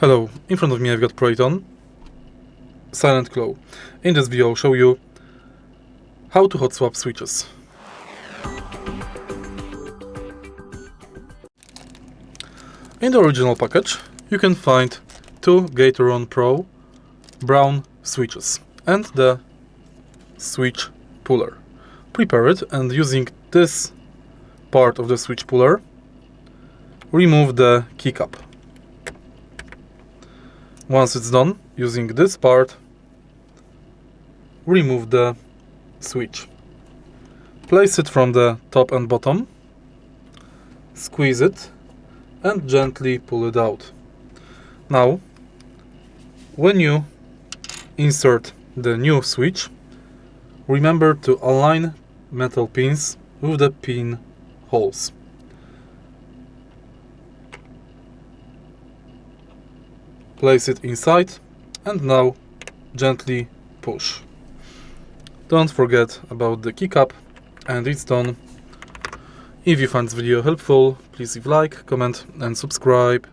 Hello, in front of me I've got PREYON Silent Claw. In this video I'll show you how to hot swap switches. In the original package you can find two Gateron Pro Brown switches and the switch puller. Prepare it, and using this part of the switch puller, remove the keycap. Once it's done, using this part, remove the switch. Place it from the top and bottom, squeeze it, and gently pull it out. Now, when you insert the new switch, remember to align metal pins with the pin holes. Place it inside and now gently push. Don't forget about the keycap, and it's done. If you find this video helpful, please leave a like, comment and subscribe.